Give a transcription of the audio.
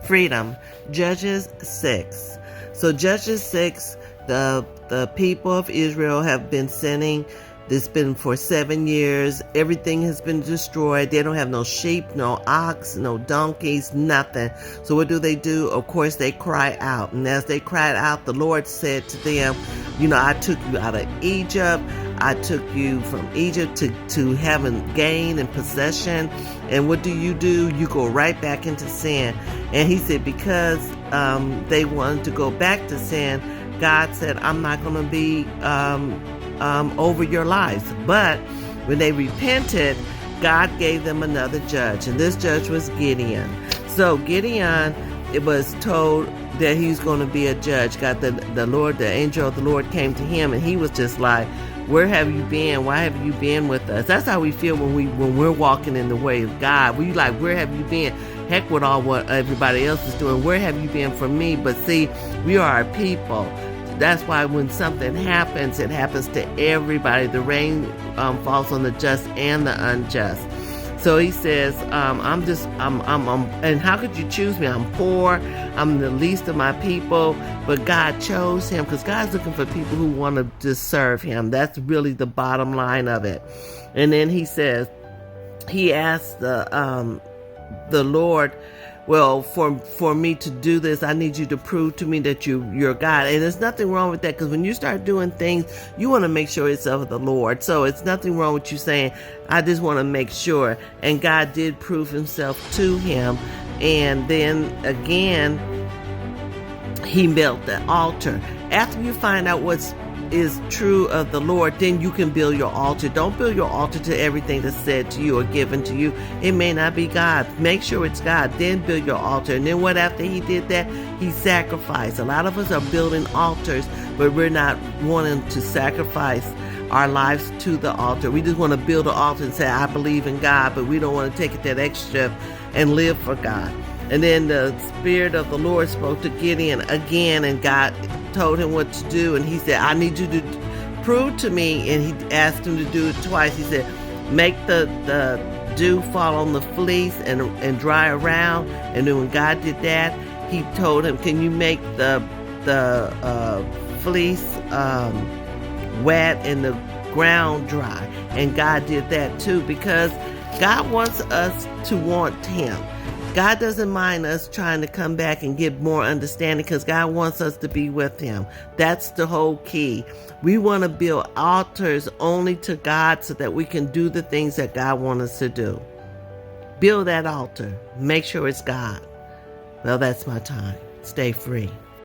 freedom. Judges 6. So Judges 6, the people of Israel have been sinning. It's been for 7 years. Everything has been destroyed. They don't have no sheep, no ox, no donkeys, nothing. So what do? Of course, they cry out. And as they cried out, the Lord said to them, I took you out of Egypt. I took you from Egypt to having gain and possession. And what do? You go right back into sin. And he said, because they wanted to go back to sin, God said, I'm not going to be over your lives. But when they repented, God gave them another judge, and this judge was Gideon. So Gideon, it was told that he's going to be a judge. God, the angel of the Lord came to him, and he was just like, where have you been? Why have you been with us? That's how we feel when we're walking in the way of God. We like, where have you been? Heck with all what everybody else is doing. Where have you been from me? But see, we are a people. That's why when something happens, it happens to everybody. The rain falls on the just and the unjust. So he says, and how could you choose me? I'm poor. I'm the least of my people. But God chose him because God's looking for people who want to just serve him. That's really the bottom line of it. And then he says, he asked the Lord, well, for me to do this, I need you to prove to me that you're God. And there's nothing wrong with that, because when you start doing things, you want to make sure it's of the Lord. So it's nothing wrong with you saying, I just want to make sure. And God did prove himself to him. And then again, he built the altar. After you find out what is true of the Lord, then you can build your altar. Don't build your altar to everything that's said to you or given to you. It may not be God. Make sure it's God. Then build your altar. And then what after he did that? He sacrificed. A lot of us are building altars, but we're not wanting to sacrifice our lives to the altar. We just want to build an altar and say, I believe in God, but we don't want to take it that extra and live for God. And then the Spirit of the Lord spoke to Gideon again, and God told him what to do. And he said, I need you to prove to me. And he asked him to do it twice. He said, make the dew fall on the fleece and dry around. And then when God did that, he told him, can you make the fleece wet and the ground dry? And God did that too, because God wants us to want him. God doesn't mind us trying to come back and get more understanding, because God wants us to be with him. That's the whole key. We want to build altars only to God so that we can do the things that God wants us to do. Build that altar. Make sure it's God. Well, that's my time. Stay free.